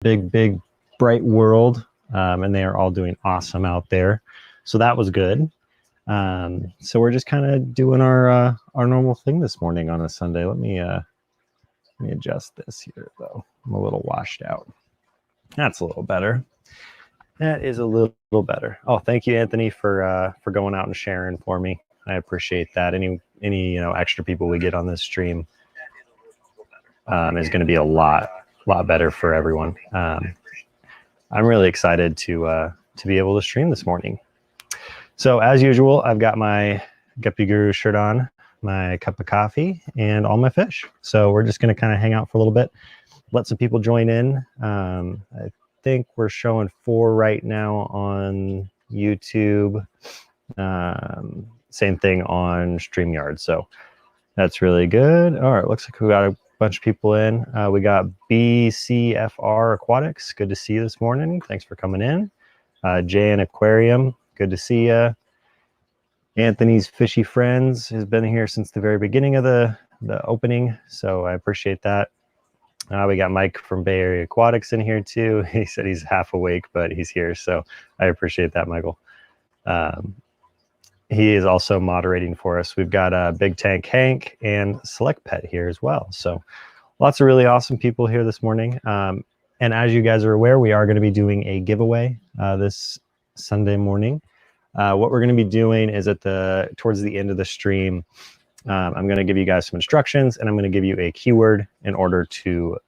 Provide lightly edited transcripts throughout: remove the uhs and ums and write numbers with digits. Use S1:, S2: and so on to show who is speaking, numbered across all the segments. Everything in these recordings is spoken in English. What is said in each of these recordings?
S1: big bright world, and they are all doing awesome out there. So that was good. So we're just kind of doing our normal thing this morning on a Sunday. Let me adjust this here though. I'm a little washed out. That's a little better. That is a little better. Oh, thank you, Anthony, for going out and sharing for me. I appreciate that. Any extra people we get on this stream is going to be a lot better for everyone. I'm really excited to be able to stream this morning. So as usual, I've got my Guppy Guru shirt on, my cup of coffee, and all my fish. So we're just going to kind of hang out for a little bit, let some people join in. I think we're showing 4 right now on YouTube. Same thing on StreamYard. So that's really good. All right, looks like we got a bunch of people in. We got BCFR Aquatics. Good to see you this morning. Thanks for coming in. Jan Aquarium. Good to see you. Anthony's Fishy Friends has been here since the very beginning of the opening, so I appreciate that. We got Mike from Bay Area Aquatics in here too. He said he's half awake, but he's here, so I appreciate that, Michael. He is also moderating for us. We've got Big Tank Hank and Select Pet here as well. So lots of really awesome people here this morning. And as you guys are aware, we are going to be doing a giveaway this Sunday morning. What we're going to be doing is towards the end of the stream, I'm going to give you guys some instructions, and I'm going to give you a keyword in order to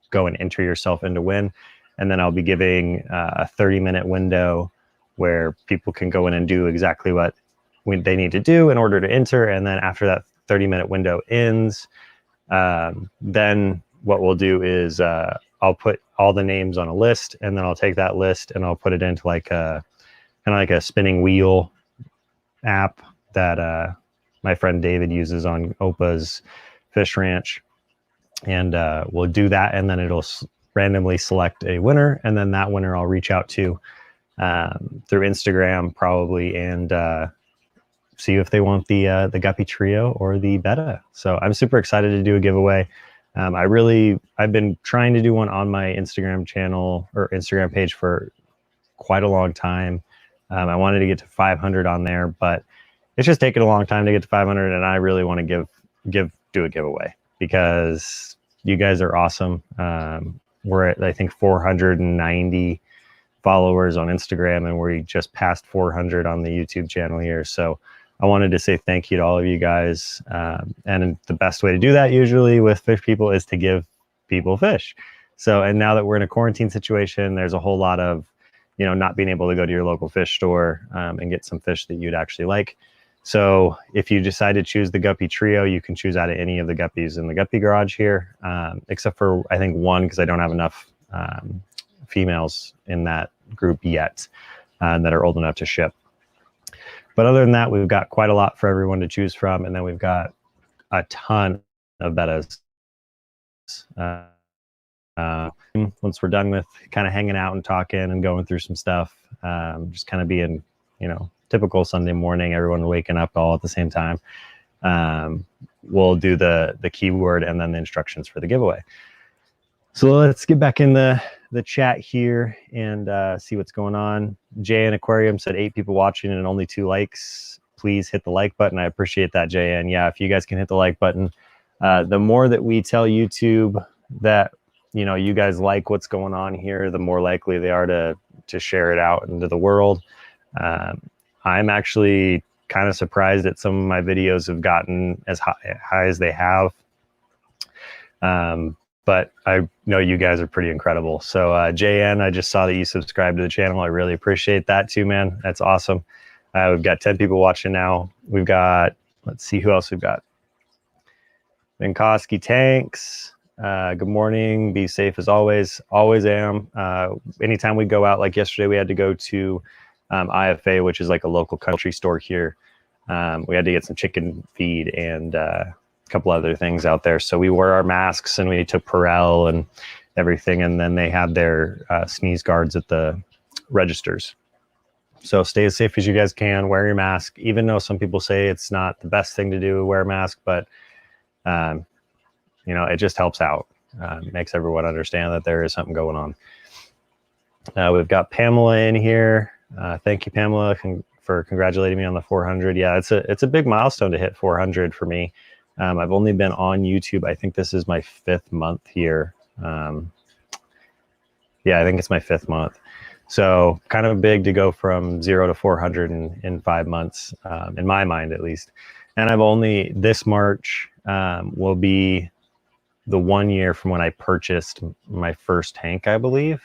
S1: go and enter yourself into win. And then I'll be giving a 30-minute window where people can go in and do exactly what they need to do in order to enter. And then after that 30-minute window ends, then what we'll do is I'll put all the names on a list, and then I'll take that list and I'll put it into like a kind of like a spinning wheel app that my friend David uses on Opa's Fish Ranch. And we'll do that, and then it'll randomly select a winner, and then that winner I'll reach out to through Instagram probably, and see if they want the Guppy Trio or the Betta. So I'm super excited to do a giveaway. I've been trying to do one on my Instagram channel or Instagram page for quite a long time. I wanted to get to 500 on there, but it's just taken a long time to get to 500, and I really want to do a giveaway because you guys are awesome. We're at, I think, 490 followers on Instagram, and we just passed 400 on the YouTube channel here. So I wanted to say thank you to all of you guys. And the best way to do that usually with fish people is to give people fish. So, and now that we're in a quarantine situation, there's a whole lot of, not being able to go to your local fish store and get some fish that you'd actually like. So if you decide to choose the Guppy Trio, you can choose out of any of the guppies in the Guppy Garage here, except for, I think, one, because I don't have enough females in that group yet that are old enough to ship. But other than that, we've got quite a lot for everyone to choose from, and then we've got a ton of bettas. Once we're done with kind of hanging out and talking and going through some stuff, just kind of being, typical Sunday morning, everyone waking up all at the same time, we'll do the keyword and then the instructions for the giveaway. So let's get back in the chat here and see what's going on. JN Aquarium said 8 people watching and only 2 likes. Please hit the like button. I appreciate that, JN. Yeah, if you guys can hit the like button, the more that we tell YouTube that you guys like what's going on here, the more likely they are to share it out into the world. I'm actually kind of surprised that some of my videos have gotten as high as they have. But I know you guys are pretty incredible. So JN, I just saw that you subscribed to the channel. I really appreciate that too, man. That's awesome. We've got 10 people watching now. We've got, let's see who else we've got. Vinkoski Tanks. Good morning. Be safe as always. Always am. Anytime we go out, like yesterday, we had to go to IFA, which is like a local country store here. We had to get some chicken feed and a couple other things out there. So we wore our masks and we took Purell and everything. And then they had their sneeze guards at the registers. So stay as safe as you guys can. Wear your mask, even though some people say it's not the best thing to do, wear a mask, but it just helps out. Makes everyone understand that there is something going on. We've got Pamela in here. Thank you, Pamela, for congratulating me on the 400. Yeah, it's a big milestone to hit 400 for me. I've only been on YouTube. I think this is my 5th month here. Yeah, I think it's my 5th month. So kind of big to go from 0 to 400 in 5 months, in my mind at least. And I've only, this March will be the 1 year from when I purchased my first tank, I believe.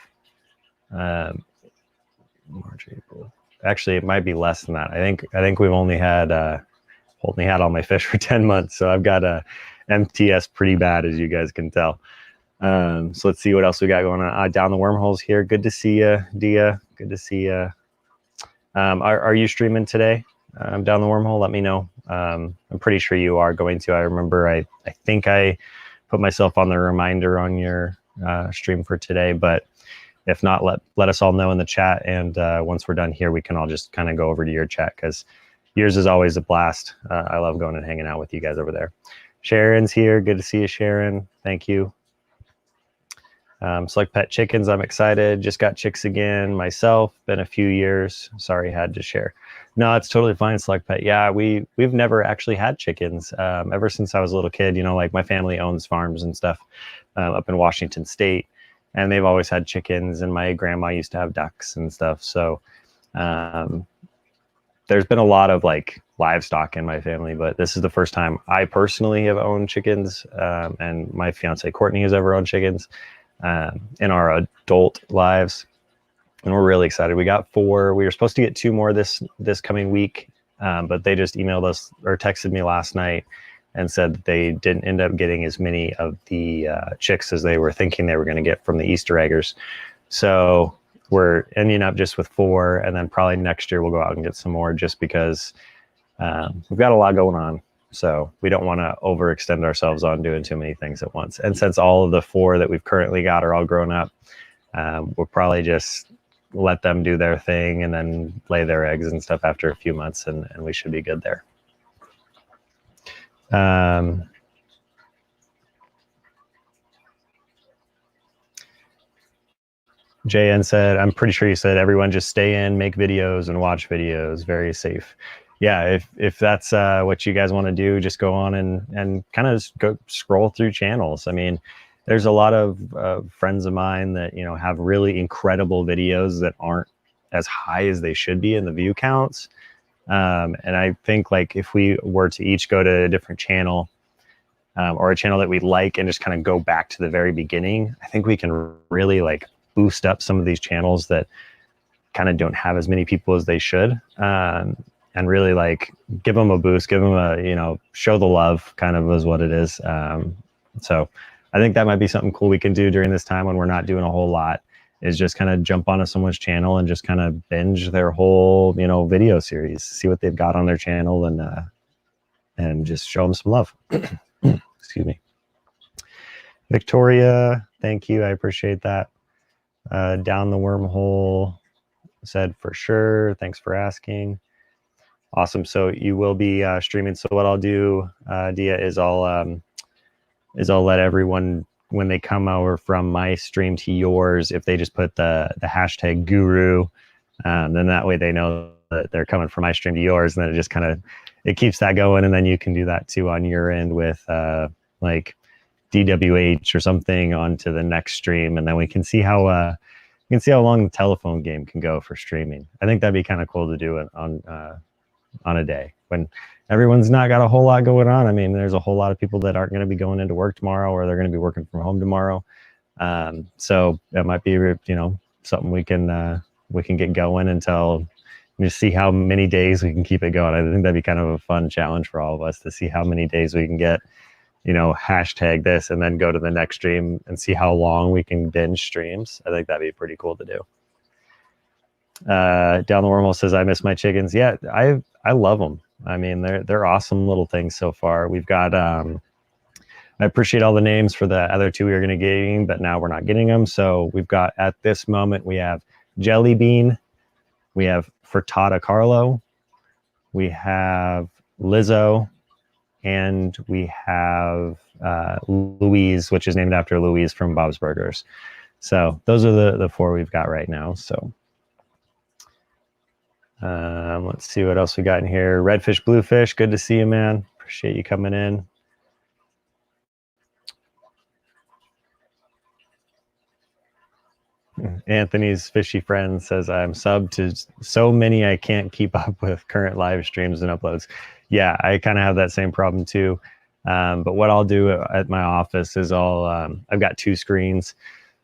S1: March, April. Actually, it might be less than that. I think we've only had all my fish for 10 months. So I've got a MTS pretty bad, as you guys can tell. So let's see what else we got going on. Down the wormholes here. Good to see you, Dia. Good to see you. Are you streaming today? Down the wormhole? Let me know. I'm pretty sure you are going to. I remember I think I put myself on the reminder on your stream for today, but if not, let us all know in the chat. And once we're done here, we can all just kind of go over to your chat, because yours is always a blast. I love going and hanging out with you guys over there. Sharon's here. Good to see you, Sharon. Thank you. Select Pet Chickens, I'm excited. Just got chicks again myself. Been a few years. Sorry, had to share. No, it's totally fine, Select Pet. Yeah, we've never actually had chickens ever since I was a little kid. You know, like my family owns farms and stuff up in Washington State, and they've always had chickens. And my grandma used to have ducks and stuff. So there's been a lot of like livestock in my family, but this is the first time I personally have owned chickens, and my fiance Courtney has ever owned chickens in our adult lives, and we're really excited. We got 4. We were supposed to get 2 more this coming week, but they just emailed us or texted me last night and said that they didn't end up getting as many of the chicks as they were thinking they were going to get from the Easter eggers. So we're ending up just with 4, and then probably next year we'll go out and get some more, just because we've got a lot going on. So we don't want to overextend ourselves on doing too many things at once. And since all of the 4 that we've currently got are all grown up, we'll probably just let them do their thing and then lay their eggs and stuff after a few months, and we should be good there. JN said, I'm pretty sure you said everyone just stay in, make videos, and watch videos. Very safe. Yeah, if that's what you guys want to do, just go on and kind of go scroll through channels. I mean, there's a lot of friends of mine that, you know, have really incredible videos that aren't as high as they should be in the view counts. And I think, like, if we were to each go to a different channel, or a channel that we like, and just kind of go back to the very beginning, I think we can really like boost up some of these channels that kind of don't have as many people as they should. And really like give them a boost, give them a, you know, show the love, kind of is what it is. So I think that might be something cool we can do during this time when we're not doing a whole lot, is just kind of jump onto someone's channel and just kind of binge their whole, you know, video series, see what they've got on their channel, and just show them some love. Excuse me. Victoria, thank you. I appreciate that. Down the wormhole said for sure. Thanks for asking. Awesome. So you will be streaming. So what I'll do, Dia, is I'll let everyone, when they come over from my stream to yours, if they just put the hashtag guru, then that way they know that they're coming from my stream to yours, and then it just kind of, it keeps that going. And then you can do that too on your end with like DWH or something onto the next stream, and then we can see how long the telephone game can go for streaming. I think that'd be kind of cool to do it on a day when everyone's not got a whole lot going on. I mean, there's a whole lot of people that aren't going to be going into work tomorrow, or they're going to be working from home tomorrow. So that might be, you know, something we can get going until we see how many days we can keep it going. I think that'd be kind of a fun challenge for all of us to see how many days we can get, you know, hashtag this and then go to the next stream and see how long we can binge streams. I think that'd be pretty cool to do. Down the wormhole says, I miss my chickens. Yeah, I love them. I mean, they're awesome little things so far. We've got, I appreciate all the names for the other 2 we were going to get, but now we're not getting them. So we've got, at this moment, we have Jelly Bean, we have Frittata Carlo, we have Lizzo, and we have Louise, which is named after Louise from Bob's Burgers. So those are the 4 we've got right now. So let's see what else we got in here. Redfish, Bluefish, good to see you, man. Appreciate you coming in. Anthony's fishy friend says, I'm subbed to so many I can't keep up with current live streams and uploads. Yeah, I kind of have that same problem too. But what I'll do at my office is I've got 2 screens.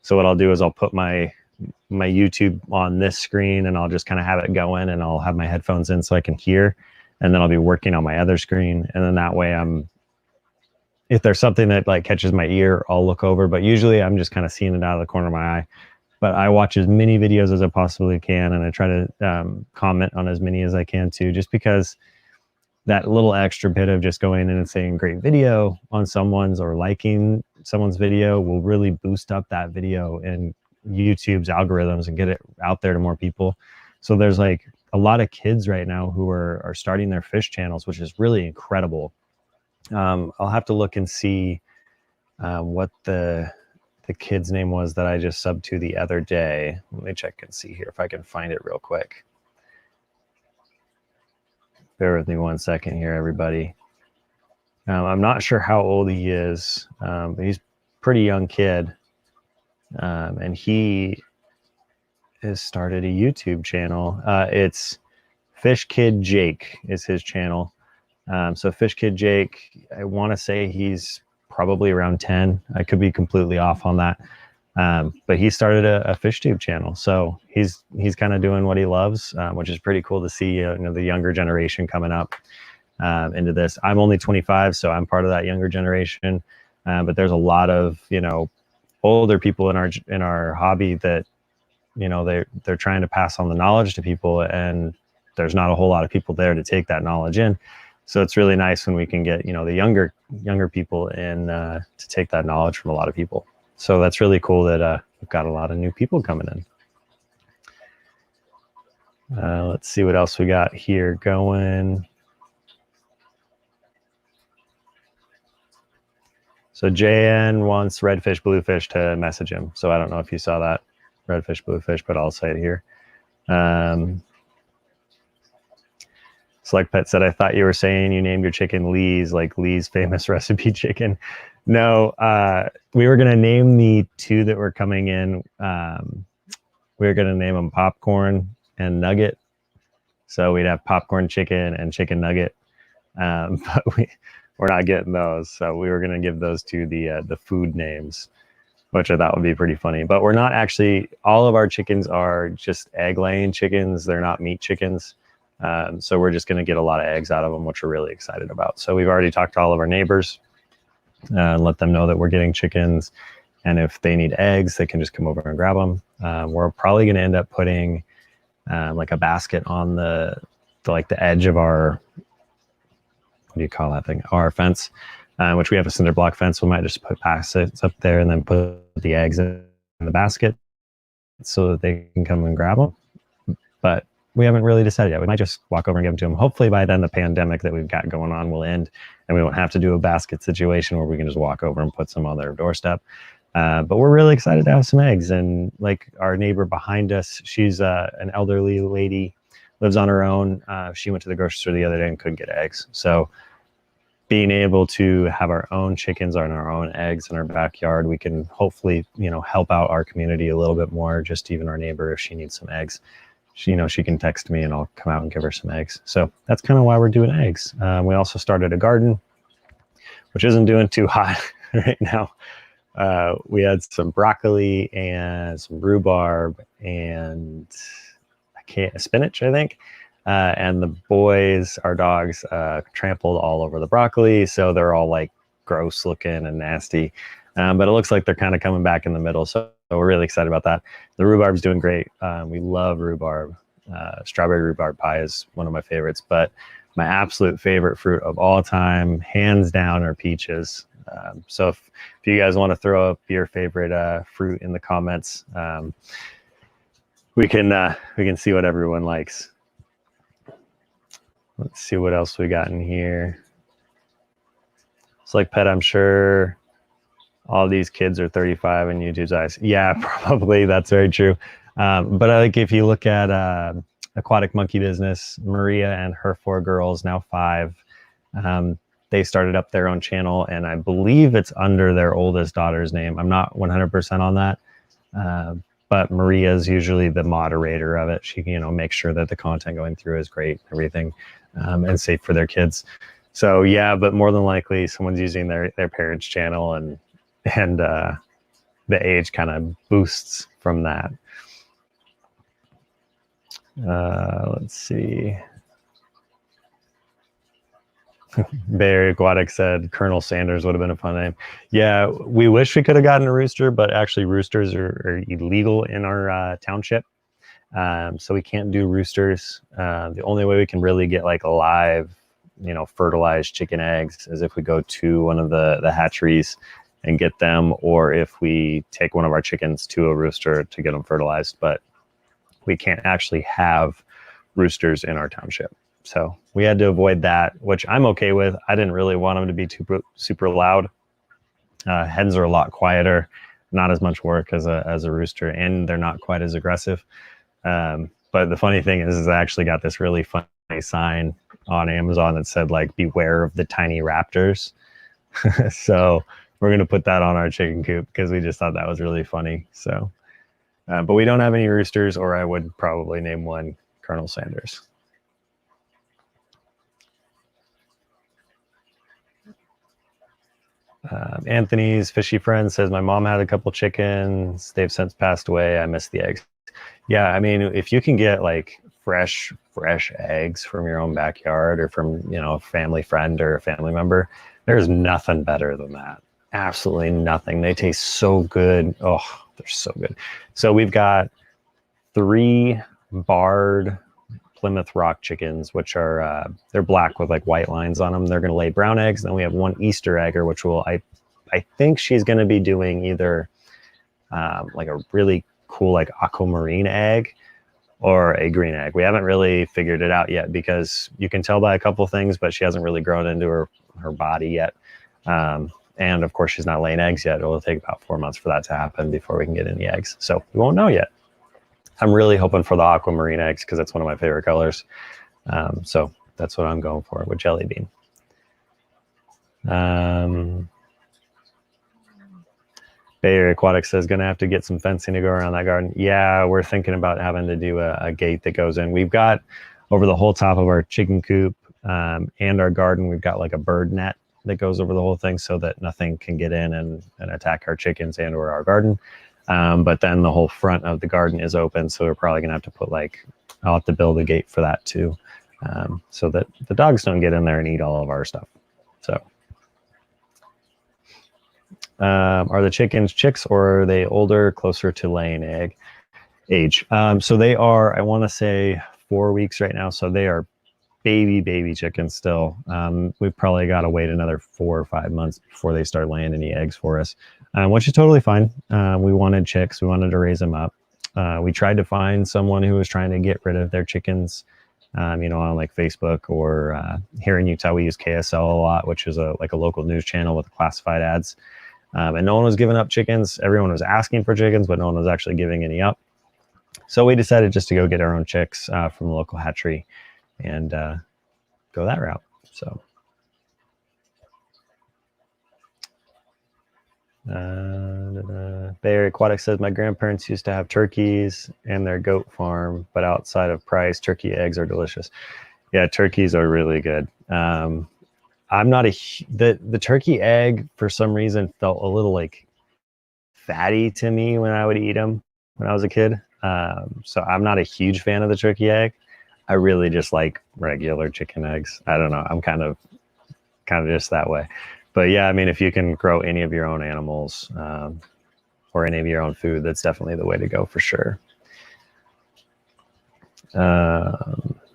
S1: So what I'll do is I'll put my YouTube on this screen, and I'll just kind of have it going, and I'll have my headphones in so I can hear, and then I'll be working on my other screen. And then that way if there's something that like catches my ear, I'll look over, but usually I'm just kind of seeing it out of the corner of my eye. But I watch as many videos as I possibly can, and I try to comment on as many as I can too, just because that little extra bit of just going in and saying great video on someone's or liking someone's video will really boost up that video in YouTube's algorithms and get it out there to more people. So there's like a lot of kids right now who are starting their fish channels, which is really incredible. I'll have to look and see what the kid's name was that I just subbed to the other day. Let me check and see here if I can find it real quick. Bear with me 1 second here, everybody. I'm not sure how old he is, but he's a pretty young kid. And he has started a YouTube channel. It's Fish Kid Jake is his channel. So Fish Kid Jake, I want to say he's probably around 10. I could be completely off on that. But he started a fish tube channel. So he's kind of doing what he loves, which is pretty cool to see, the younger generation coming up into this. I'm only 25, so I'm part of that younger generation. But there's a lot of, older people in our hobby that, they're trying to pass on the knowledge to people, and there's not a whole lot of people there to take that knowledge in. So it's really nice when we can get, the younger people in to take that knowledge from a lot of people. So that's really cool that we've got a lot of new people coming in. Let's see what else we got here going. So JN wants Redfish, Bluefish to message him. So I don't know if you saw that, Redfish, Bluefish, but I'll say it here. Select Pet said, I thought you were saying you named your chicken Lee's, like Lee's famous recipe chicken. No, we were going to name the 2 that were coming in. We were going to name them Popcorn and Nugget. So we'd have Popcorn Chicken and Chicken Nugget. But we're not getting those. So we were going to give those 2 the food names, which I thought would be pretty funny. But we're not actually, all of our chickens are just egg laying chickens. They're not meat chickens. So we're just going to get a lot of eggs out of them, which we're really excited about. So we've already talked to all of our neighbors and let them know that we're getting chickens. And if they need eggs, they can just come over and grab them. We're probably going to end up putting like a basket on the edge of our, what do you call that thing? Our fence, which we have a cinder block fence. We might just put baskets up there and then put the eggs in the basket so that they can come and grab them. But we haven't really decided yet. We might just walk over and give them to them. Hopefully by then the pandemic that we've got going on will end, and we won't have to do a basket situation where we can just walk over and put some on their doorstep. But we're really excited to have some eggs. And like our neighbor behind us, she's an elderly lady, lives on her own. She went to the grocery store the other day and couldn't get eggs. So being able to have our own chickens and our own eggs in our backyard, we can hopefully, help out our community a little bit more, just even our neighbor if she needs some eggs. She can text me and I'll come out and give her some eggs. So that's kind of why we're doing eggs. We also started a garden, which isn't doing too hot right now. We had some broccoli and some rhubarb and spinach, I think. And the boys, our dogs, trampled all over the broccoli. So they're all like gross looking and nasty. But it looks like they're kind of coming back in the middle. So we're really excited about that. The rhubarb's doing great. We love rhubarb. Strawberry rhubarb pie is one of my favorites, but my absolute favorite fruit of all time, hands down, are peaches. So if you guys want to throw up your favorite fruit in the comments, we can see what everyone likes. Let's see what else we got in here. like Pet, I'm sure all these kids are 35 and YouTube's eyes. Yeah, probably. That's very true. But I think if you look at Aquatic Monkey Business, Maria and her 4 girls, now 5, they started up their own channel, and I believe it's under their oldest daughter's name. I'm not 100% on that. But Maria is usually the moderator of it. She, makes sure that the content going through is great, everything, and safe for their kids. So yeah, but more than likely someone's using their parents' channel, and the age kind of boosts from that. Let's see. Bay Area Aquatic said Colonel Sanders would have been a fun name. Yeah, we wish we could have gotten a rooster, but actually roosters are illegal in our township. So we can't do roosters. The only way we can really get like live, fertilized chicken eggs is if we go to one of the hatcheries and get them, or if we take one of our chickens to a rooster to get them fertilized. But we can't actually have roosters in our township. So we had to avoid that, which I'm okay with. I didn't really want them to be super loud. Hens are a lot quieter, not as much work as a rooster, and they're not quite as aggressive. But the funny thing is I actually got this really funny sign on Amazon that said, like, beware of the tiny raptors. So we're going to put that on our chicken coop because we just thought that was really funny. So, but we don't have any roosters, or I would probably name one Colonel Sanders. Anthony's fishy friend says, my mom had a couple chickens. They've since passed away. I miss the eggs. Yeah, I mean, if you can get like fresh eggs from your own backyard, or from, a family friend or a family member, there's nothing better than that. Absolutely nothing. They taste so good. Oh, they're so good. So we've got 3 barred Plymouth Rock chickens, which are they're black with like white lines on them. They're going to lay brown eggs. Then we have 1 Easter egger, which will I think she's going to be doing either like a really cool like aquamarine egg or a green egg. We haven't really figured it out yet, because you can tell by a couple things, but she hasn't really grown into her body yet. And of course she's not laying eggs yet. It will take about 4 months for that to happen before we can get any eggs. So we won't know yet. I'm really hoping for the aquamarine eggs because it's one of my favorite colors. So that's what I'm going for with jelly bean. Bay Area Aquatic says, gonna have to get some fencing to go around that garden. Yeah, we're thinking about having to do a gate that goes in. We've got over the whole top of our chicken coop and our garden, we've got like a bird net that goes over the whole thing so that nothing can get in and attack our chickens and or our garden. But then the whole front of the garden is open, so we're probably gonna have to put I'll have to build a gate for that too, so that the dogs don't get in there and eat all of our stuff. So are the chickens chicks, or are they older, closer to laying egg age? So they are, I want to say 4 weeks right now, so they are baby chickens still. We've probably got to wait another 4 or 5 months before they start laying any eggs for us, which is totally fine. We wanted chicks. We wanted to raise them up. We tried to find someone who was trying to get rid of their chickens, on like Facebook, or here in Utah, we use KSL a lot, which is like a local news channel with classified ads. And no one was giving up chickens. Everyone was asking for chickens, but no one was actually giving any up. So we decided just to go get our own chicks from the local hatchery and go that route. So Bay Area Aquatic says, my grandparents used to have turkeys and their goat farm, but outside of price, turkey eggs are delicious. Yeah, turkeys are really good. I'm not the turkey egg for some reason felt a little like fatty to me when I would eat them when I was a kid. So I'm not a huge fan of the turkey egg. I really just like regular chicken eggs. I don't know. I'm kind of just that way. But yeah, I mean, if you can grow any of your own animals or any of your own food, that's definitely the way to go for sure.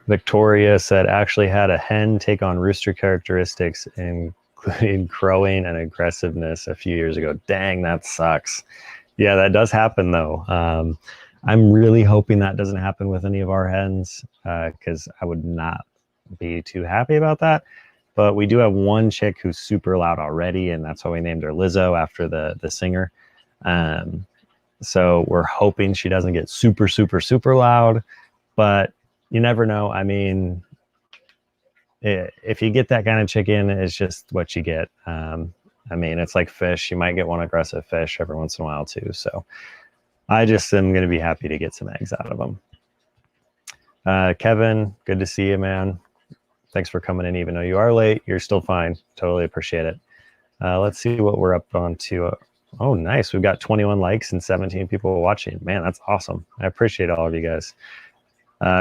S1: Victoria said, actually had a hen take on rooster characteristics, including crowing and aggressiveness a few years ago. Dang, that sucks. Yeah, that does happen though. I'm really hoping that doesn't happen with any of our hens, because I would not be too happy about that. but we do have one chick who's super loud already, and that's why we named her Lizzo, after the singer. So we're hoping she doesn't get super, super, super loud, but you never know. I mean, if you get that kind of chicken, it's just what you get. I mean, it's like fish. You might get one aggressive fish every once in a while too. So I just am going to be happy to get some eggs out of them. Kevin, good to see you, man. Thanks for coming in. Even though you are late, you're still fine. Totally appreciate it. Let's see what we're up on to. Oh, nice. We've got 21 likes and 17 people watching. Man, that's awesome. I appreciate all of you guys.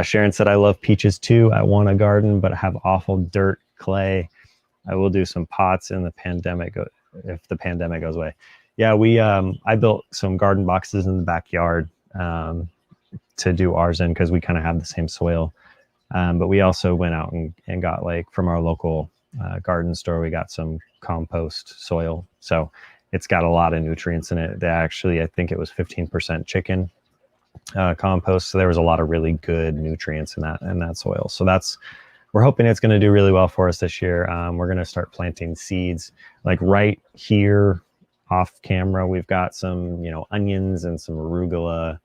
S1: Sharon said, I love peaches too. I want a garden, but I have awful dirt, clay. I will do some pots in the pandemic if the pandemic goes away. Yeah, I built some garden boxes in the backyard to do ours in, because we kind of have the same soil. But we also went out and got, like, from our local garden store, we got some compost soil. So it's got a lot of nutrients in it. Actually, I think it was 15% chicken compost. So there was a lot of really good nutrients in that soil. So we're hoping it's going to do really well for us this year. We're going to start planting seeds, like right here off camera. We've got some, onions and some arugula,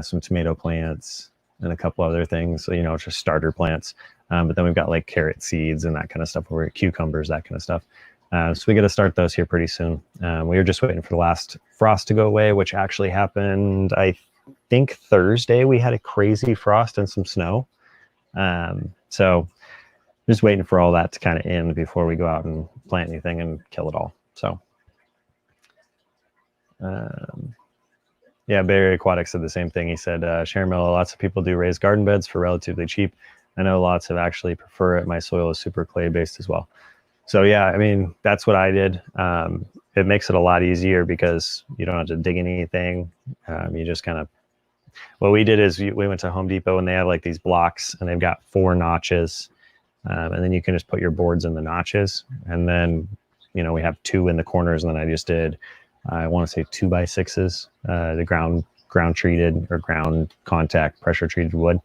S1: some tomato plants, and a couple other things, so, just starter plants. But then we've got like carrot seeds and that kind of stuff, or cucumbers, that kind of stuff. So we got to start those here pretty soon. We were just waiting for the last frost to go away, which actually happened, I think Thursday. We had a crazy frost and some snow. So just waiting for all that to kind of end before we go out and plant anything and kill it all. So yeah, Bay Area Aquatic said the same thing. He said, Sharon Miller, lots of people do raised garden beds for relatively cheap. I know lots have actually prefer it. My soil is super clay based as well. So yeah, I mean, that's what I did. It makes it a lot easier because you don't have to dig anything. You just kind of, what we did is we went to Home Depot, and they have like these blocks, and they've got 4 notches. And then you can just put your boards in the notches. And then, we have 2 in the corners. And then I just did, I want to say 2x6s, the ground treated or ground contact pressure treated wood.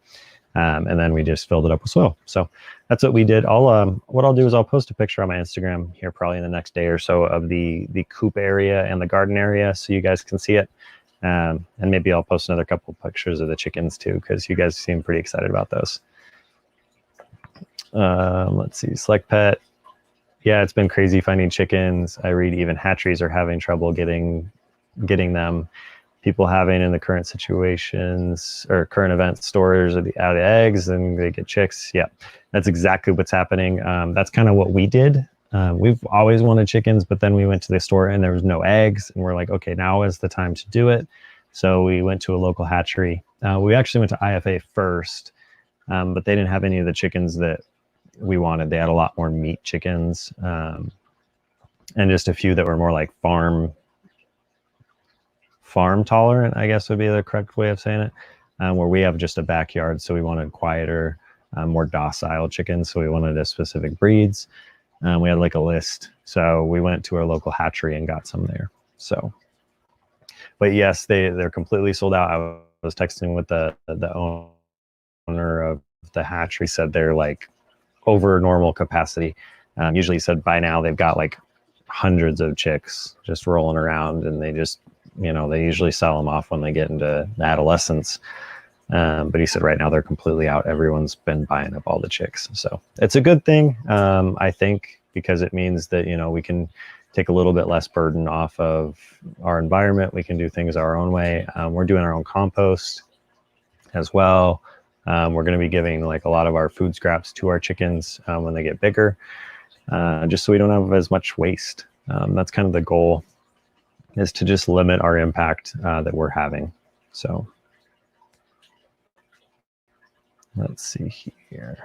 S1: And then we just filled it up with soil. So that's what we did. What I'll do is I'll post a picture on my Instagram here probably in the next day or so of the coop area and the garden area, so you guys can see it. And maybe I'll post another couple of pictures of the chickens too, because you guys seem pretty excited about those. Let's see, Select Pet. Yeah, it's been crazy finding chickens. I read even hatcheries are having trouble getting them. People having in the current situations or current event stores out of eggs, and they get chicks. Yeah, that's exactly what's happening. That's kind of what we did. We've always wanted chickens, but then we went to the store and there was no eggs, and we're like, okay, now is the time to do it. So we went to a local hatchery. We actually went to IFA first, but they didn't have any of the chickens that we wanted. They had a lot more meat chickens, and just a few that were more like farm tolerant, I guess would be the correct way of saying it, where we have just a backyard. So we wanted quieter, more docile chickens. So we wanted a specific breeds. We had like a list. So we went to our local hatchery and got some there. So, but yes, they're completely sold out. I was texting with the owner of the hatchery, said they're like over normal capacity. Usually said by now they've got like hundreds of chicks just rolling around, and they just, they usually sell them off when they get into adolescence. But he said right now they're completely out. Everyone's been buying up all the chicks. So it's a good thing, I think, because it means that, we can take a little bit less burden off of our environment. We can do things our own way. We're doing our own compost as well. We're going to be giving like a lot of our food scraps to our chickens when they get bigger, just so we don't have as much waste. That's kind of the goal, is to just limit our impact that we're having. So let's see here.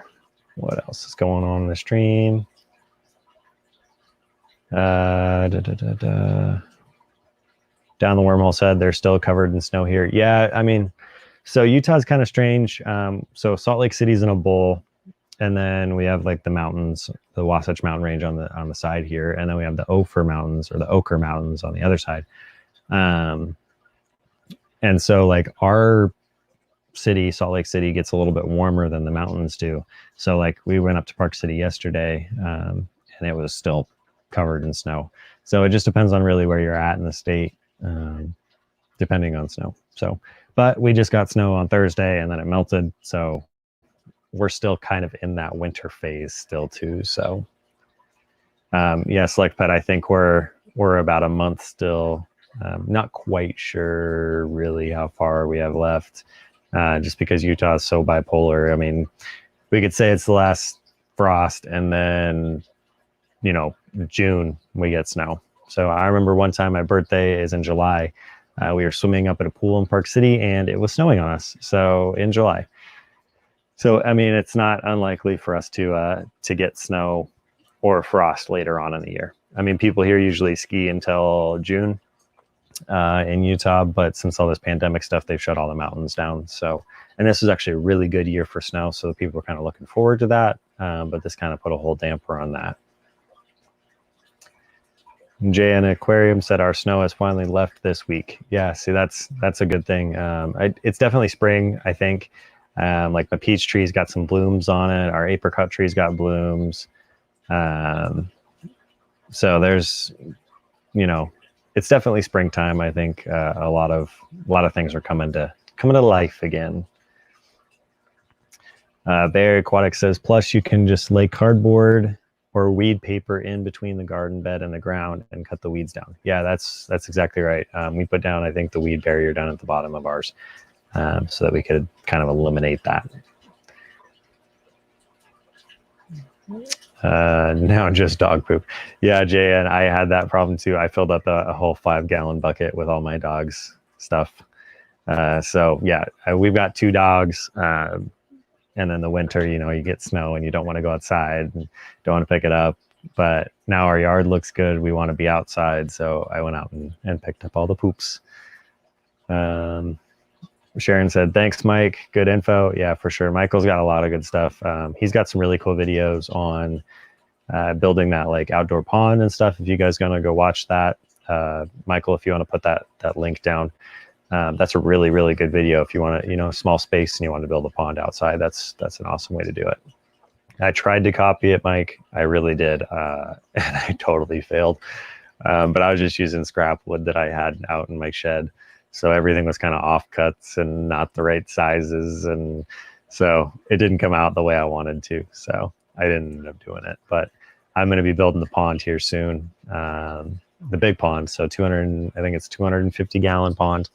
S1: What else is going on in the stream? Down the Wormhole said they're still covered in snow here. Yeah, I mean, so Utah's kind of strange. So Salt Lake City's in a bowl, and then we have like the mountains, the Wasatch Mountain Range on the side here, and then we have the Ophir Mountains or the Ochre Mountains on the other side. And so like our City, Salt Lake City gets a little bit warmer than the mountains do. So like we went up to Park City yesterday, and it was still covered in snow. So it just depends on really where you're at in the state, depending on snow. So, but we just got snow on Thursday and then it melted. So we're still kind of in that winter phase still too. So yeah, Select Pet, I think we're about a month still. Not quite sure really how far we have left, just because Utah is so bipolar. I mean, we could say it's the last frost and then, you know, June we get snow. So I remember one time, my birthday is in July. We were swimming up at a pool in Park City and it was snowing on us. So in July. So, I mean, it's not unlikely for us to get snow or frost later on in the year. I mean, people here usually ski until June in Utah, but since all this pandemic stuff, they've shut all the mountains down. So, and this is actually a really good year for snow. So people are kind of looking forward to that. But this kind of put a whole damper on that. Jay in Aquarium said our snow has finally left this week. Yeah, see, that's a good thing. It's definitely spring, I think. Like my peach tree's got some blooms on it. Our apricot tree's got blooms. So there's, you know, it's definitely springtime. I think a lot of things are coming to life again. Bear Aquatic says, plus you can just lay cardboard or weed paper in between the garden bed and the ground and cut the weeds down. Yeah, that's exactly right. We put down, I think, the weed barrier down at the bottom of ours, so that we could kind of eliminate that. Now just dog poop. Yeah, Jay, and I had that problem too. I filled up a whole 5-gallon bucket with all my dogs' stuff. So yeah, we've got 2 dogs. And then the winter, you know, you get snow and you don't want to go outside and don't want to pick it up. But now our yard looks good. We want to be outside. So I went out and picked up all the poops. Sharon said, thanks, Mike. Good info. Yeah, for sure. Michael's got a lot of good stuff. He's got some really cool videos on building that like outdoor pond and stuff. If you guys going to go watch that, Michael, if you want to put that link down. That's a really, really good video. If you want to, you know, small space and you want to build a pond outside, that's an awesome way to do it. I tried to copy it, Mike. I really did. And I totally failed. But I was just using scrap wood that I had out in my shed. So everything was kind of offcuts and not the right sizes. And so it didn't come out the way I wanted to. So I didn't end up doing it, but I'm going to be building the pond here soon. The big pond. So I think it's 250-gallon pond.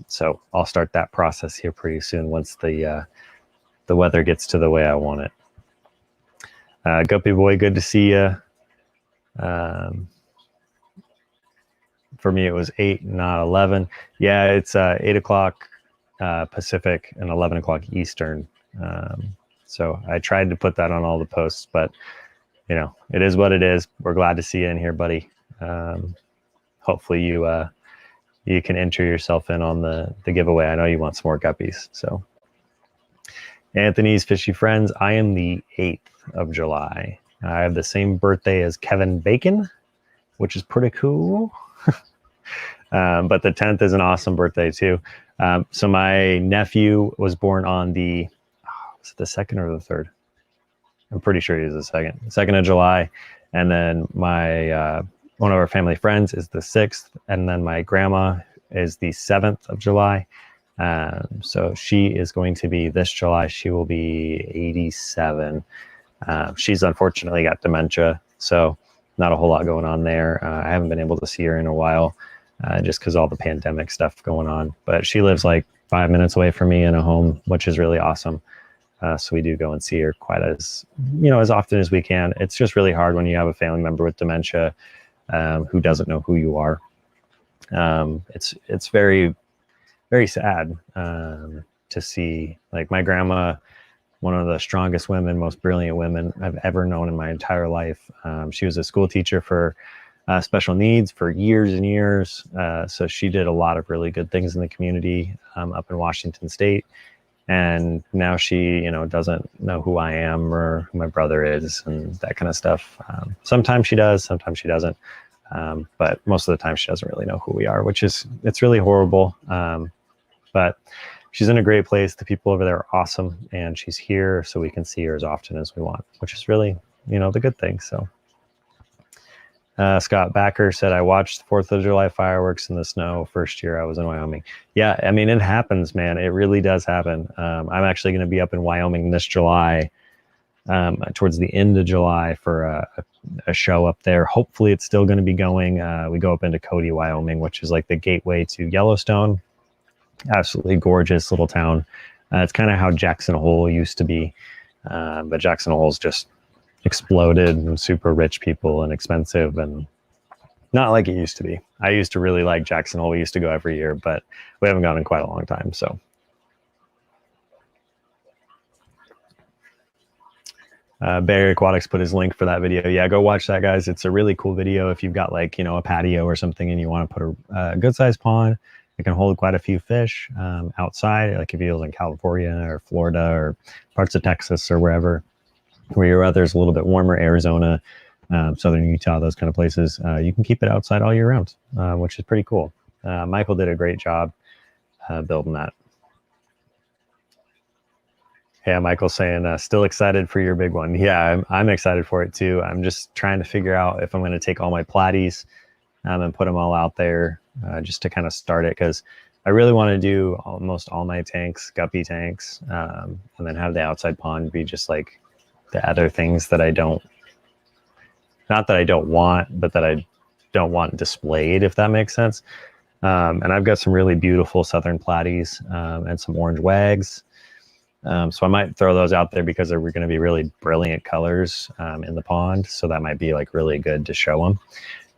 S1: So I'll start that process here pretty soon once the weather gets to the way I want it. Guppy boy, good to see you. For me, it was 8, not 11. Yeah, it's 8 o'clock Pacific and 11 o'clock Eastern. So I tried to put that on all the posts, but you know, it is what it is. We're glad to see you in here, buddy. Hopefully you can enter yourself in on the giveaway. I know you want some more guppies. So Anthony's Fishy Friends, I am the 8th of July. I have the same birthday as Kevin Bacon, which is pretty cool. But the 10th is an awesome birthday too. So my nephew was born on the, was it the 2nd or the 3rd? I'm pretty sure he was the 2nd of July. And then my, one of our family friends is the 6th. And then my grandma is the 7th of July. So she is going to be this July. She will be 87. She's unfortunately got dementia. So not a whole lot going on there. I haven't been able to see her in a while, just because all the pandemic stuff going on. But she lives like 5 minutes away from me in a home, which is really awesome. So we do go and see her quite as often as we can. It's just really hard when you have a family member with dementia who doesn't know who you are. It's very, very sad to see. Like my grandma, one of the strongest women, most brilliant women I've ever known in my entire life. She was a school teacher for special needs for years and years. So she did a lot of really good things in the community up in Washington State. And now she, doesn't know who I am or who my brother is and that kind of stuff. Sometimes she does, sometimes she doesn't. But most of the time she doesn't really know who we are, it's really horrible. But she's in a great place. The people over there are awesome, and she's here so we can see her as often as we want, which is really, you know, the good thing. So Scott Backer said, I watched the 4th of July fireworks in the snow first year I was in Wyoming. Yeah, I mean, it happens, man. It really does happen. I'm actually going to be up in Wyoming this July, towards the end of July for a show up there. Hopefully it's still going to be going. We go up into Cody, Wyoming, which is like the gateway to Yellowstone. Absolutely gorgeous little town. It's kind of how Jackson Hole used to be, but Jackson Hole's just exploded and super rich people and expensive and not like it used to be. I used to really like Jackson Hole. We used to go every year, but we haven't gone in quite a long time. So Barry Aquatics put his link for that video. Yeah, go watch that, guys. It's a really cool video. If you've got like, you know, a patio or something and you want to put a good sized pond, it can hold quite a few fish outside, like if you live in California or Florida or parts of Texas or wherever, where your weather's a little bit warmer, Arizona, southern Utah, those kind of places, you can keep it outside all year round, which is pretty cool. Michael did a great job building that. Yeah, Michael's saying, still excited for your big one. Yeah, I'm excited for it too. I'm just trying to figure out if I'm going to take all my platies and put them all out there just to kind of start it, because I really want to do almost all my tanks, guppy tanks, and then have the outside pond be just like the other things that I don't, not that I don't want, but that I don't want displayed, if that makes sense. And I've got some really beautiful southern platies and some orange wags. So I might throw those out there because they're going to be really brilliant colors in the pond. So that might be like really good to show them.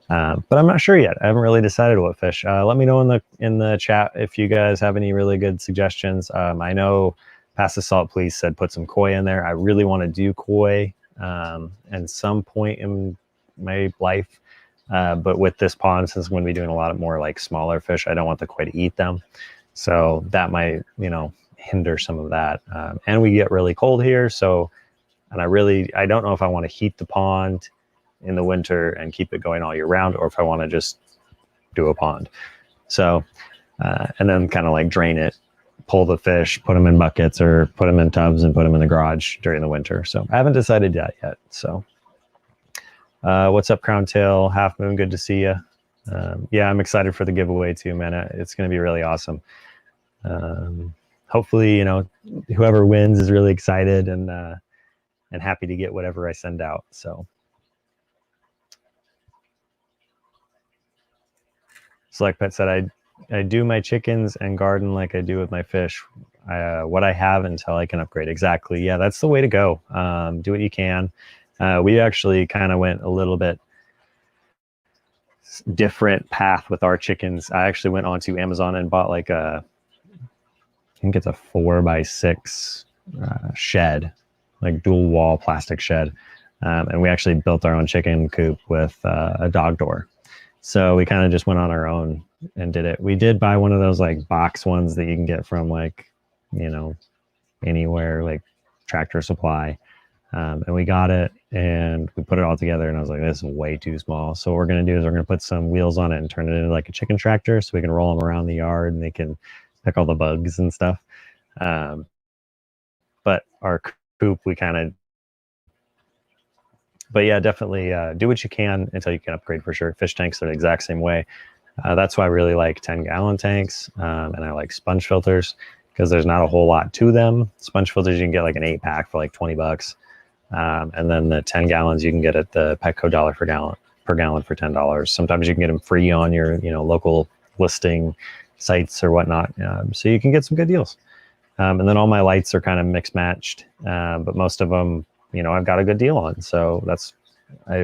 S1: But I'm not sure yet. I haven't really decided what fish. Let me know in the chat if you guys have any really good suggestions. I know Pass the Salt Please said put some koi in there. I really want to do koi at some point in my life. But with this pond, since I'm going to be doing a lot more like smaller fish, I don't want the koi to eat them. So that might, you know, hinder some of that. And we get really cold here. So, and I don't know if I want to heat the pond in the winter and keep it going all year round, or if I want to just do a pond. So, and then kind of like drain it, pull the fish, put them in buckets or put them in tubs and put them in the garage during the winter. So I haven't decided that yet. So, what's up, Crown Tail? Half Moon, good to see you. Yeah, I'm excited for the giveaway too, man. It's going to be really awesome. Hopefully, you know, whoever wins is really excited and happy to get whatever I send out. So, Select Pet said, I do my chickens and garden like I do with my fish. What I have until I can upgrade. Exactly. Yeah, that's the way to go. Do what you can. We actually kind of went a little bit different path with our chickens. I actually went onto Amazon and bought like I think it's a 4x6 shed, like dual wall plastic shed. And we actually built our own chicken coop with a dog door. So we kind of just went on our own and did it. We did buy one of those like box ones that you can get from like, you know, anywhere, like Tractor Supply. And we got it and we put it all together and I was like, this is way too small. So what we're going to do is we're going to put some wheels on it and turn it into like a chicken tractor so we can roll them around the yard and they can pick all the bugs and stuff. But our coop, we kind of, but yeah, definitely do what you can until you can upgrade for sure. Fish tanks are the exact same way. That's why I really like 10-gallon tanks and I like sponge filters because there's not a whole lot to them. Sponge filters, you can get like an 8-pack for like $20. And then the 10 gallons you can get at the Petco $1 per gallon for $10. Sometimes you can get them free on your, you know, local listing sites or whatnot. So you can get some good deals. And then all my lights are kind of mixed matched, but most of them, you know, I've got a good deal on. So that's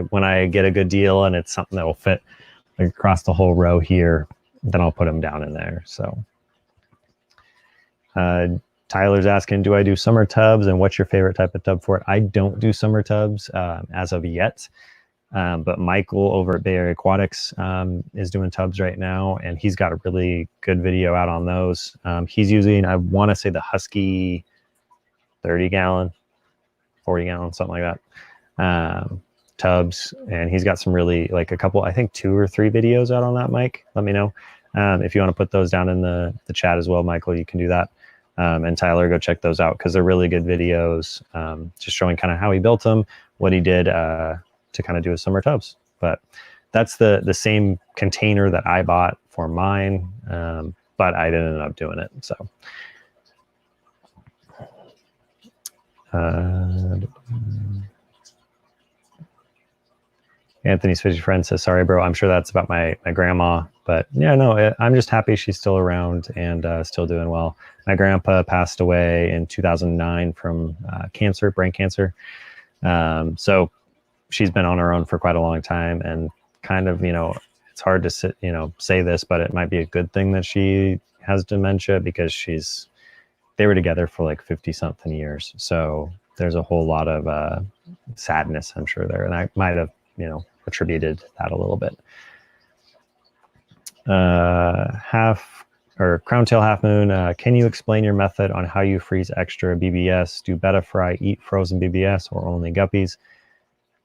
S1: when I get a good deal and it's something that will fit like across the whole row here, then I'll put them down in there. So Tyler's asking, do I do summer tubs and what's your favorite type of tub for it? I don't do summer tubs as of yet. But Michael over at Bay Area Aquatics is doing tubs right now, and he's got a really good video out on those. He's using, I want to say the Husky 30-gallon, 40-gallon, something like that, tubs. And he's got some really, like a couple, I think 2 or 3 videos out on that, Mike. Let me know. If you want to put those down in the chat as well, Michael, you can do that. and Tyler, go check those out because they're really good videos, just showing kind of how he built them, what he did to kind of do his summer tubs. But that's the same container that I bought for mine, but I didn't end up doing it. So Anthony's fishy friend says, sorry, bro. I'm sure that's about my grandma. But yeah, no, I'm just happy she's still around and still doing well. My grandpa passed away in 2009 from cancer, brain cancer. So she's been on her own for quite a long time, and kind of, it's hard to say this, but it might be a good thing that she has dementia because they were together for like 50 something years. So there's a whole lot of sadness, I'm sure there. And I might have, attributed that a little bit. Crown tail half moon. Can you explain your method on how you freeze extra BBS? Do betta fry eat frozen BBS or only guppies?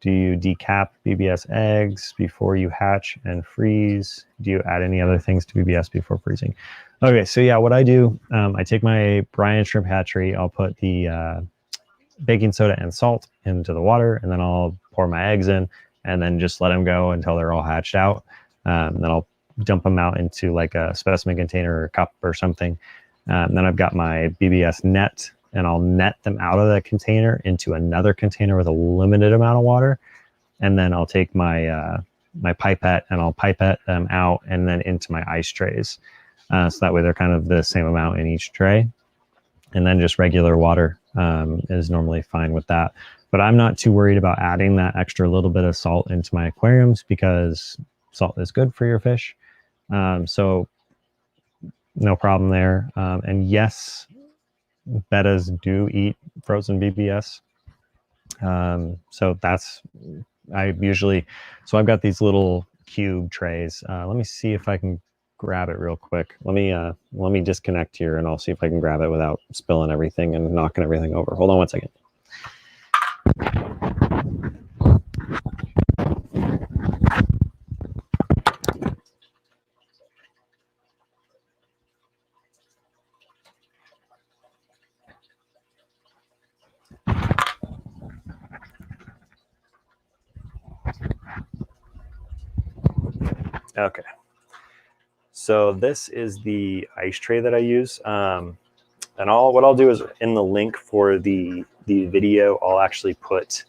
S1: Do you decap BBS eggs before you hatch and freeze? Do you add any other things to BBS before freezing? Okay, so yeah, what I do, I take my brine shrimp hatchery, I'll put the baking soda and salt into the water, and then I'll pour my eggs in, and then just let them go until they're all hatched out. Then I'll dump them out into like a specimen container or cup or something. Then I've got my BBS net, and I'll net them out of the container into another container with a limited amount of water. And then I'll take my my pipette and I'll pipette them out and then into my ice trays. So that way they're kind of the same amount in each tray. And then just regular water is normally fine with that. But I'm not too worried about adding that extra little bit of salt into my aquariums because salt is good for your fish. So no problem there. And yes, bettas do eat frozen BBS. So I've got these little cube trays. Let me see if I can grab it real quick. Let me disconnect here and I'll see if I can grab it without spilling everything and knocking everything over. Hold on one second. Okay. So this is the ice tray that I use. And what I'll do is in the link for the video, I'll actually put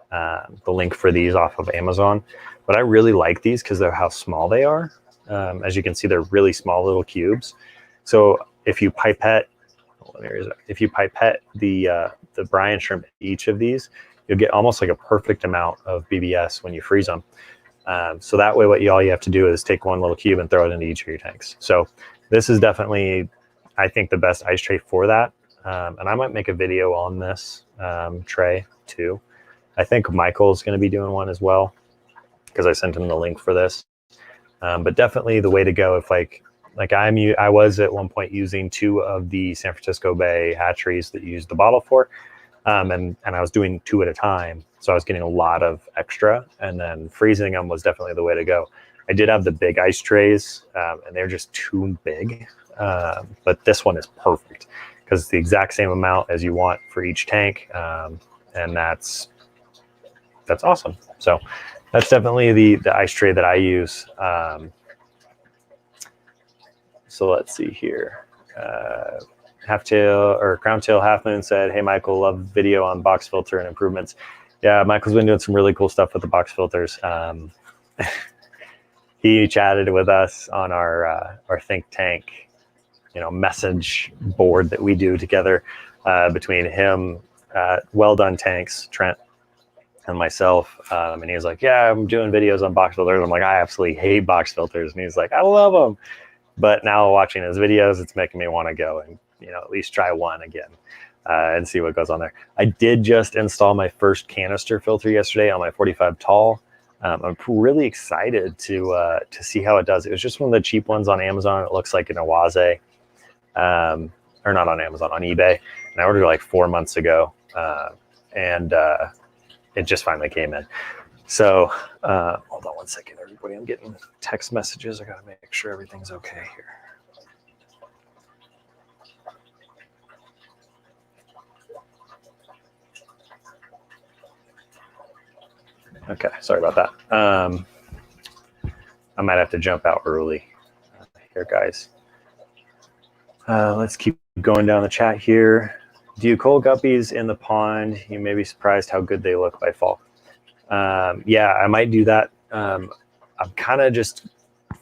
S1: the link for these off of Amazon. But I really like these because they're how small they are. As you can see, they're really small little cubes. So if you pipette the brine shrimp each of these, you'll get almost like a perfect amount of BBS when you freeze them. So that way, all you have to do is take one little cube and throw it into each of your tanks. So this is definitely, I think, the best ice tray for that. And I might make a video on this tray too. I think Michael's going to be doing one as well because I sent him the link for this. But definitely the way to go if I was at one point using 2 of the San Francisco Bay hatcheries that you use the bottle for. And I was doing 2 at a time. So I was getting a lot of extra, and then freezing them was definitely the way to go. I did have the big ice trays, and they're just too big. But this one is perfect because it's the exact same amount as you want for each tank. And that's awesome. So that's definitely the ice tray that I use. So let's see here. Crown tail half moon said, hey Michael, love video on box filter and improvements. Yeah, Michael's been doing some really cool stuff with the box filters. He chatted with us on our think tank message board that we do together between him, Well Done Tanks, Trent, and myself. And he was like, yeah, I'm doing videos on box filters. I'm like, I absolutely hate box filters. And he's like, I love them. But now watching his videos, it's making me want to go and at least try one again and see what goes on there. I did just install my first canister filter yesterday on my 45 tall. I'm really excited to see how it does. It was just one of the cheap ones on Amazon. It looks like an Awaze, or not on Amazon, on eBay. And I ordered it like 4 months ago, and it just finally came in. So hold on one second, everybody. I'm getting text messages. I gotta make sure everything's okay here. Okay, sorry about that. I might have to jump out early here, guys. Let's keep going down the chat here. Do you cull guppies in the pond? You may be surprised how good they look by fall. Yeah, I might do that. I'm kind of just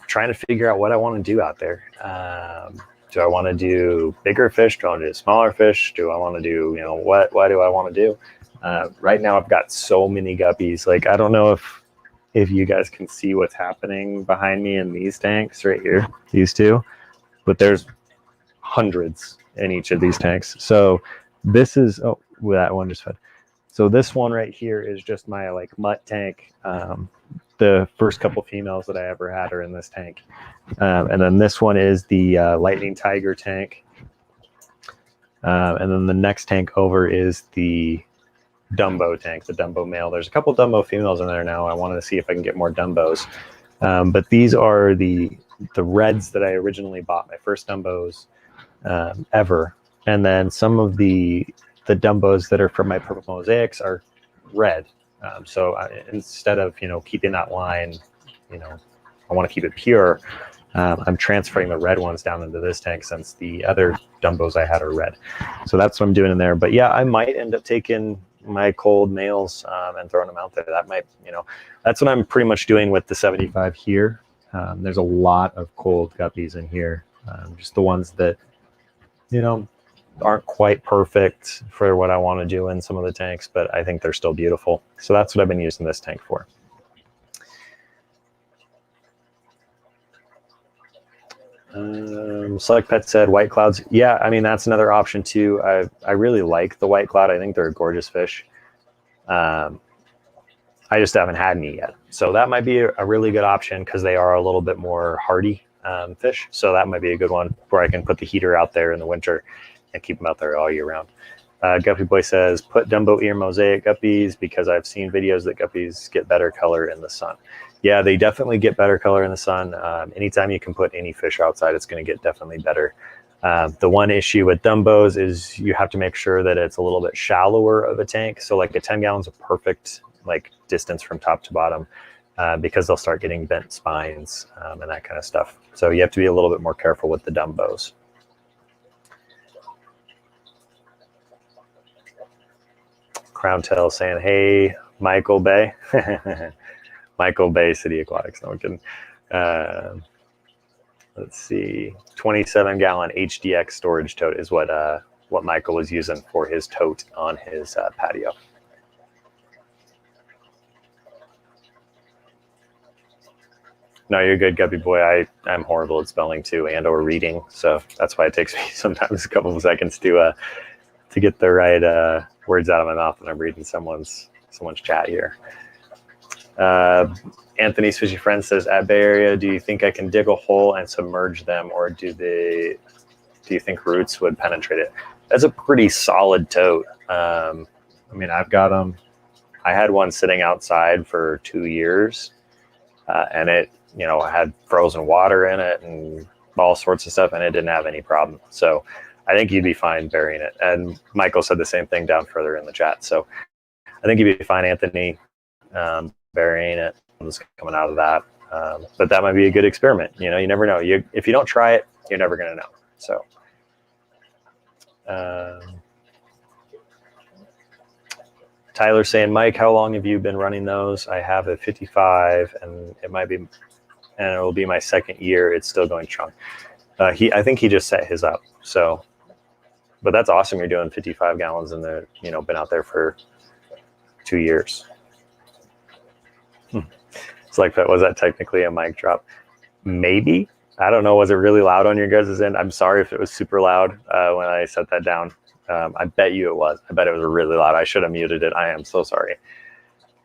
S1: trying to figure out what I want to do out there. Do I want to do bigger fish? Do I want to do smaller fish? Do I want to do, you know, what do I want to do? Right now I've got so many guppies. Like, I don't know if you guys can see what's happening behind me in these tanks right here, these two, but there's hundreds in each of these tanks. So this is, oh, that one just fed. So this one right here is just my like mutt tank. The first couple females that I ever had are in this tank. And then this one is the lightning tiger tank. And then the next tank over is the Dumbo tank, the Dumbo male. There's a couple Dumbo females in there now. I wanted to see if I can get more Dumbos. But these are the reds that I originally bought, my first Dumbos ever. And then some of the Dumbos that are from my purple mosaics are red. So instead of, you know, keeping that line, you know, I want to keep it pure. I'm transferring the red ones down into this tank since the other Dumbos I had are red. So that's what I'm doing in there. But yeah, I might end up taking my cold males and throwing them out there. That might, you know, that's what I'm pretty much doing with the 75 here. There's a lot of cold guppies in here. Just the ones that, you know, aren't quite perfect for what I want to do in some of the tanks, but I think they're still beautiful. So that's what I've been using this tank for. Select Pet said white clouds. Yeah, I mean, that's another option too. I really like the white cloud. I think they're a gorgeous fish. I just haven't had any yet. So that might be a really good option because they are a little bit more hardy fish. So that might be a good one where I can put the heater out there in the winter and keep them out there all year round. Guppy Boy says, put Dumbo ear mosaic guppies because I've seen videos that guppies get better color in the sun. Yeah, they definitely get better color in the sun. Anytime you can put any fish outside, it's going to get definitely better. The one issue with Dumbos is you have to make sure that it's a little bit shallower of a tank. So like a 10 gallons is a perfect like distance from top to bottom because they'll start getting bent spines and that kind of stuff. So you have to be a little bit more careful with the Dumbos. Crown Tail saying, hey, Michael Bay. Michael Bay City Aquatics. No, I'm kidding. Let's see. 27-gallon HDX storage tote is what Michael was using for his tote on his patio. No, you're good, Guppy Boy. I'm horrible at spelling too and or reading, so that's why it takes me sometimes a couple of seconds to get the right words out of my mouth when I'm reading someone's chat here. Anthony's Fishy Friend says, at Bay Area, do you think I can dig a hole and submerge them, or do you think roots would penetrate it? That's a pretty solid tote. I mean, I've got them. I had one sitting outside for 2 years, and it, you know, had frozen water in it and all sorts of stuff, and it didn't have any problem. So I think you'd be fine burying it. And Michael said the same thing down further in the chat. So I think you'd be fine, Anthony, burying it, just coming out of that. But that might be a good experiment. You know, you never know. If you don't try it, you're never going to know. So Tyler saying, Mike, how long have you been running those? I have a 55, and it will be my second year. It's still going strong. I think he just set his up. So, but that's awesome. You're doing 55 gallons in the, you know, been out there for 2 years. It's like, was that technically a mic drop? Maybe. I don't know. Was it really loud on your guys' end? I'm sorry if it was super loud when I set that down. I bet you it was. I bet it was really loud. I should have muted it. I am so sorry.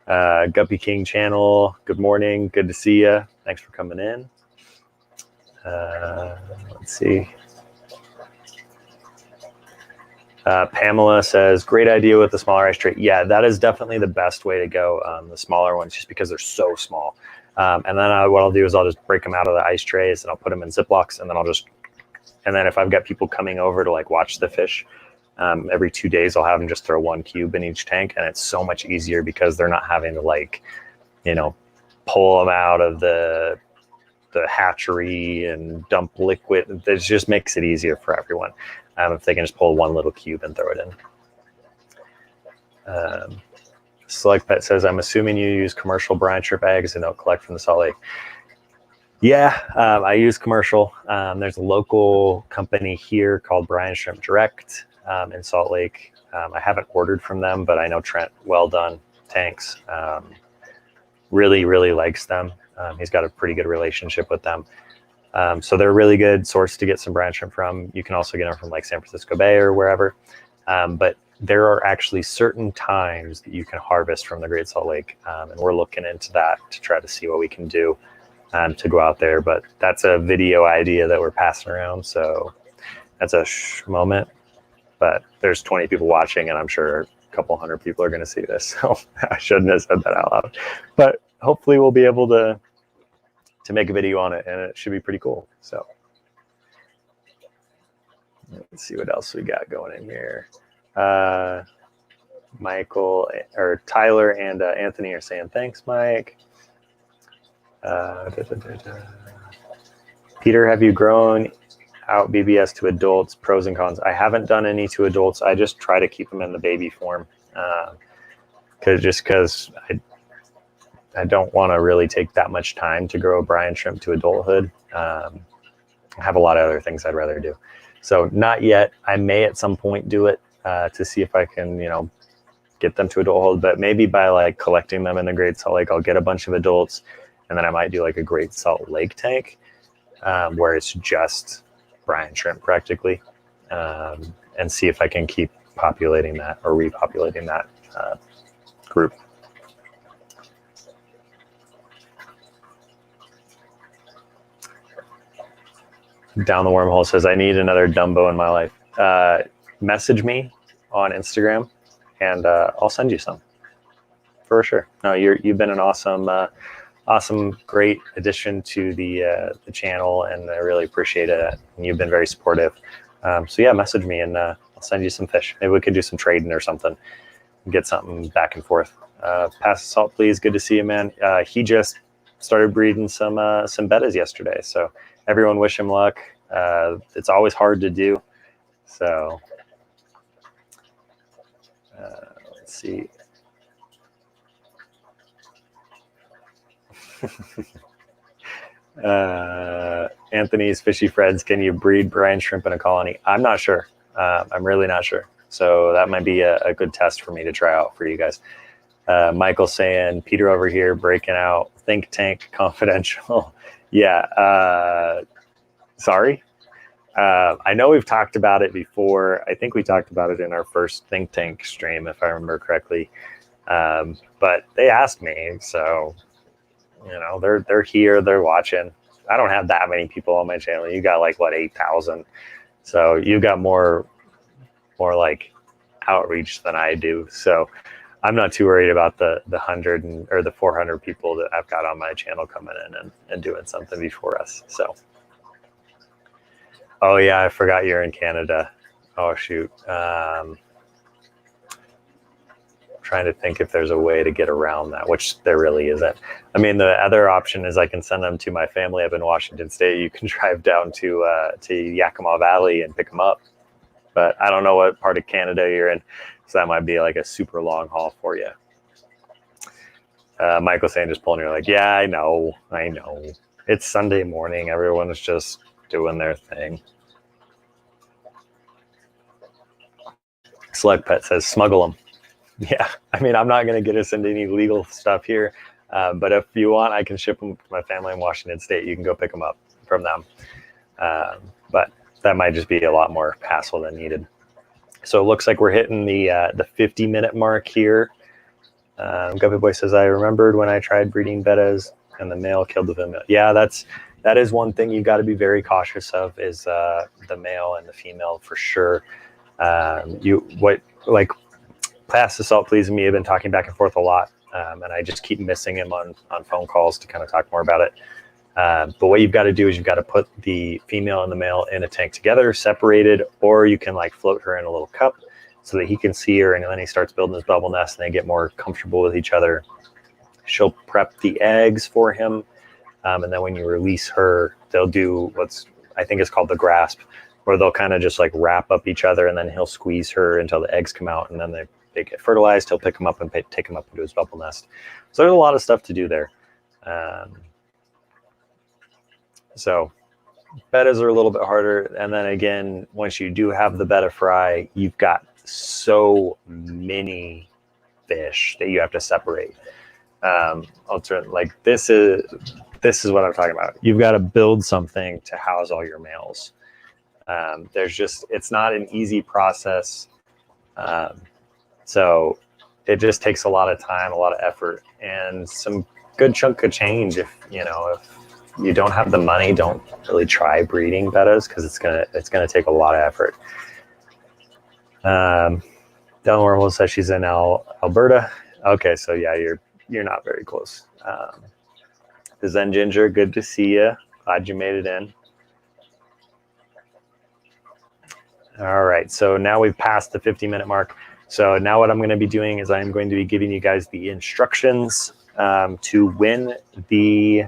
S1: Guppy King channel, good morning. Good to see you. Thanks for coming in. Let's see. Pamela says, great idea with the smaller ice tray. Yeah, that is definitely the best way to go. The smaller ones, just because they're so small. And then what I'll do is I'll just break them out of the ice trays and I'll put them in Ziplocs, and then if I've got people coming over to like watch the fish, every 2 days I'll have them just throw 1 cube in each tank, and it's so much easier because they're not having to like you know, pull them out of the hatchery and dump liquid. It just makes it easier for everyone if they can just pull one little cube and throw it in. Select Pet says, I'm assuming you use commercial brine shrimp eggs and don't collect from the Salt Lake. Yeah, I use commercial. There's a local company here called Brine Shrimp Direct in Salt Lake. I haven't ordered from them, but I know Trent Well Done Tanks really likes them. He's got a pretty good relationship with them. So they're a really good source to get some brine shrimp from. You can also get them from like San Francisco Bay or wherever. But there are actually certain times that you can harvest from the Great Salt Lake. And we're looking into that to try to see what we can do to go out there. But that's a video idea that we're passing around. So that's a moment. But there's 20 people watching, and I'm sure a couple hundred people are going to see this. So I shouldn't have said that out loud. But hopefully we'll be able to make a video on it, and it should be pretty cool. So let's see what else we got going in here. Michael or Tyler and Anthony are saying thanks, Mike. Peter, have you grown out BBS to adults? Pros and cons. I haven't done any to adults. I just try to keep them in the baby form, because I don't want to really take that much time to grow a brine shrimp to adulthood. I have a lot of other things I'd rather do. So not yet. I may at some point do it to see if I can, get them to adulthood. But maybe by like collecting them in the Great Salt Lake, I'll get a bunch of adults, and then I might do like a Great Salt Lake tank where it's just brine shrimp practically, and see if I can keep populating that or repopulating that group. Down the Wormhole says, I need another Dumbo in my life. Message me on Instagram, and I'll send you some for sure. No, you've been an awesome, great addition to the channel, and I really appreciate it. And you've been very supportive. So yeah, message me, and I'll send you some fish. Maybe we could do some trading or something, and get something back and forth. Pass the salt, please. Good to see you, man. He just started breeding some bettas yesterday, so everyone wish him luck. It's always hard to do. So let's see. Anthony's Fishy Freds, can you breed brine shrimp in a colony? I'm not sure. I'm really not sure. So that might be a good test for me to try out for you guys. Michael saying, Peter over here breaking out Think Tank Confidential. Yeah. Sorry. I know we've talked about it before. I think we talked about it in our first Think Tank stream, if I remember correctly. But they asked me, so they're here, they're watching. I don't have that many people on my channel. You got like what, 8,000. So you got more like outreach than I do. So I'm not too worried about the 100 or the 400 people that I've got on my channel coming in and doing something before us. So. Oh yeah, I forgot you're in Canada. Oh shoot. Trying to think if there's a way to get around that, which there really isn't. I mean, the other option is I can send them to my family up in Washington State. You can drive down to Yakima Valley and pick them up. But I don't know what part of Canada you're in, so that might be like a super long haul for you. Michael saying, just pulling, you're like, yeah, I know. It's Sunday morning. Everyone's just doing their thing. Select Pet says, smuggle them. Yeah, I mean, I'm not going to get us into any legal stuff here, but if you want, I can ship them to my family in Washington State. You can go pick them up from them, but that might just be a lot more hassle than needed. So it looks like we're hitting the 50-minute mark here. Guppy Boy says, I remembered when I tried breeding bettas and the male killed the female. Yeah, that is one thing you got to be very cautious of, is the male and the female for sure. Pass the salt, please, and me have been talking back and forth a lot, and I just keep missing him on phone calls to kind of talk more about it. But what you've got to do is you've got to put the female and the male in a tank together, separated, or you can like float her in a little cup so that he can see her, and then he starts building his bubble nest, and they get more comfortable with each other. She'll prep the eggs for him. And then when you release her, they'll do what's, I think it's called the grasp, where they'll kind of just like wrap up each other, and then he'll squeeze her until the eggs come out, and then they get fertilized. He'll pick them up and take them up into his bubble nest. So there's a lot of stuff to do there. So bettas are a little bit harder. And then again, once you do have the betta fry, you've got so many fish that you have to separate. Like this is what I'm talking about. You've got to build something to house all your males. It's not an easy process. So it just takes a lot of time, a lot of effort, and some good chunk of change. If you don't have the money, don't really try breeding bettas, because it's gonna take a lot of effort. Down the wormhole says she's in Alberta. Okay, so yeah, you're not very close. The Zen Ginger, good to see you. Glad you made it in. All right, so now we've passed the 50-minute mark. So now what I'm going to be doing is I'm going to be giving you guys the instructions to win the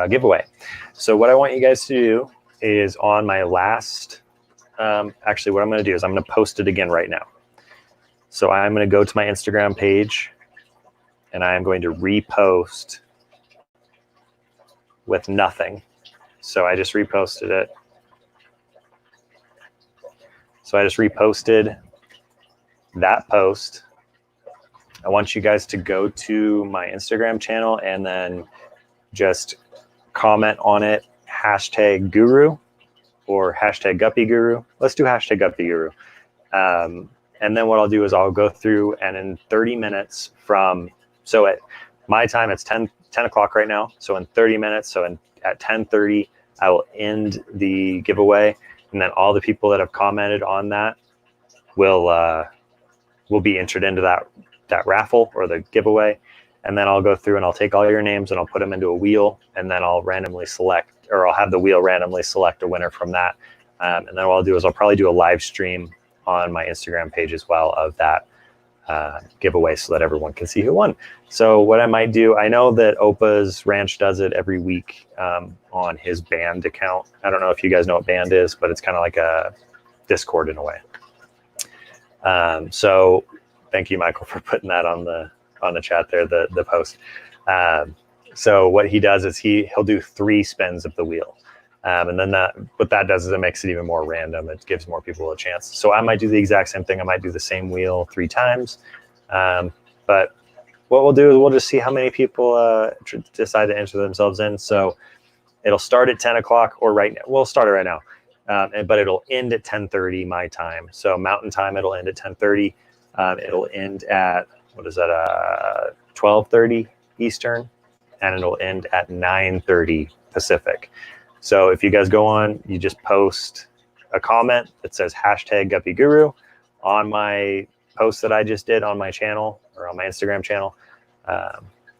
S1: giveaway. So what I want you guys to do is on my last, actually what I'm going to do is I'm going to post it again right now. So I'm going to go to my Instagram page, and I am going to repost with nothing. So I just reposted it. So I just reposted that post. I want you guys to go to my Instagram channel and then just comment on it, #guru or #guppyguru. Let's do #guppyguru. And then what I'll do is I'll go through, and in 30 minutes from, so at my time, it's 10 o'clock right now. So in 30 minutes, so at 10:30, I will end the giveaway. And then all the people that have commented on that will be entered into that raffle or the giveaway. And then I'll go through and I'll take all your names and I'll put them into a wheel, and then I'll randomly select, or I'll have the wheel randomly select a winner from that. And then what I'll do is I'll probably do a live stream on my Instagram page as well of that giveaway, so that everyone can see who won. So what I might do, I know that Opa's Ranch does it every week on his band account. I don't know if you guys know what band is, but it's kind of like a Discord in a way. So thank you, Michael, for putting that on the chat there, the post. So what he does is he'll do 3 spins of the wheel. And then what that does is it makes it even more random. It gives more people a chance. So I might do the exact same thing. I might do the same wheel 3 times. But what we'll do is we'll just see how many people decide to enter themselves in. So it'll start at 10 o'clock, or right now. We'll start it right now. But it'll end at 10:30 my time. So Mountain Time, it'll end at 10:30. It'll end at, 12:30 Eastern. And it'll end at 9:30 Pacific. So if you guys go on, you just post a comment that says #guppyguru on my post that I just did on my channel, or on my Instagram channel,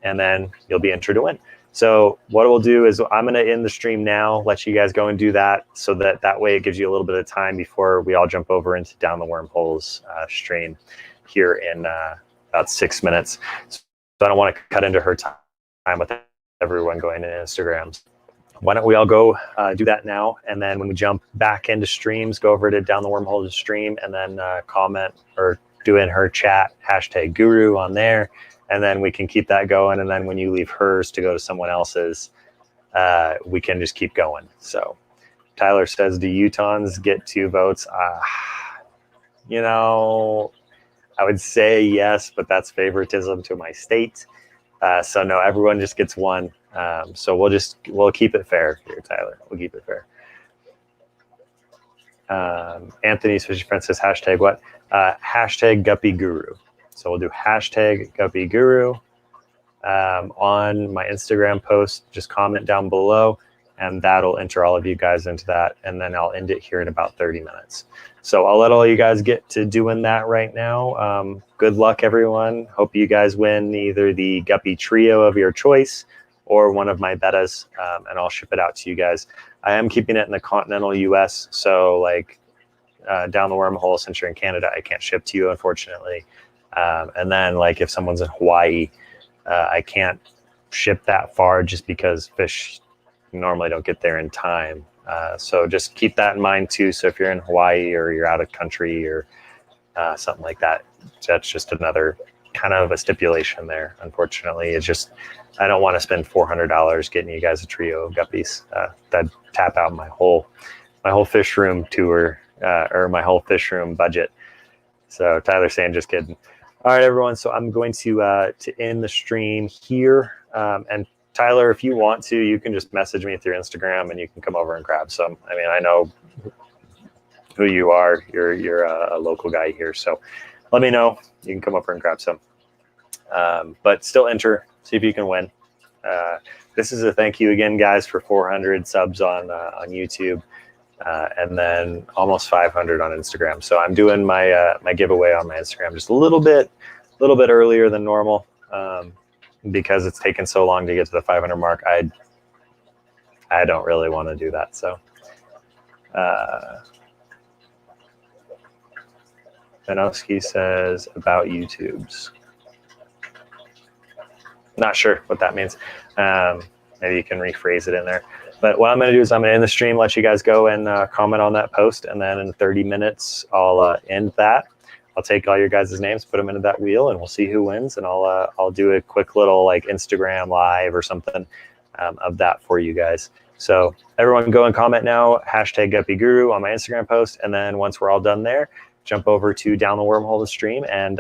S1: and then you'll be entered to win. So what we'll do is I'm going to end the stream now, let you guys go and do that, so that way it gives you a little bit of time before we all jump over into Down the Wormholes stream here in about 6 minutes. So I don't want to cut into her time with everyone going to Instagrams. Why don't we all go do that now, and then when we jump back into streams, go over to Down the Wormhole stream, and then comment or do in her chat #guru on there, and then we can keep that going. And then when you leave hers to go to someone else's, we can just keep going. So Tyler says, do Utahns get 2 votes? I would say yes, but that's favoritism to my state. So no, everyone just gets 1. So we'll keep it fair here, Tyler. We'll keep it fair. Anthony's Fishy Friend says #what? #guppyguru. So we'll do #guppyguru on my Instagram post. Just comment down below, and that'll enter all of you guys into that. And then I'll end it here in about 30 minutes. So I'll let all you guys get to doing that right now. Good luck, everyone. Hope you guys win either the Guppy Trio of your choice or one of my bettas, and I'll ship it out to you guys. I am keeping it in the continental US, so like Down the Wormhole, since you're in Canada, I can't ship to you, unfortunately. And then like if someone's in Hawaii, I can't ship that far just because fish normally don't get there in time. So just keep that in mind too. So if you're in Hawaii or you're out of country or something like that, that's just another kind of a stipulation there. Unfortunately, it's just, I don't want to spend $400 getting you guys a trio of guppies. That'd tap out my whole fish room tour or my whole fish room budget. So Tyler's saying, just kidding. All right, everyone. So I'm going to end the stream here. And Tyler, if you want to, you can just message me through Instagram and you can come over and grab some. I mean, I know who you are. You're a local guy here. So let me know. You can come over and grab some. But still enter, see if you can win. This is a thank you again, guys, for 400 subs on YouTube. And then almost 500 on Instagram. So I'm doing my my giveaway on my Instagram just a little bit earlier than normal because it's taken so long to get to the 500 mark. I don't really want to do that. So Vanowski says about YouTube's. Not sure what that means. Maybe you can rephrase it in there. But what I'm going to do is I'm going to end the stream, let you guys go and comment on that post. And then in 30 minutes, I'll end that. I'll take all your guys' names, put them into that wheel, and we'll see who wins. And I'll do a quick little like Instagram live or something of that for you guys. So everyone go and comment now, #GuppyGuru on my Instagram post. And then once we're all done there, jump over to Down the Wormhole the stream and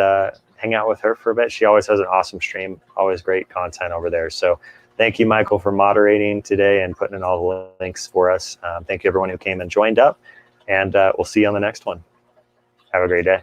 S1: hang out with her for a bit. She always has an awesome stream, always great content over there. So thank you, Michael, for moderating today and putting in all the links for us. Thank you, everyone who came and joined up. And we'll see you on the next one. Have a great day.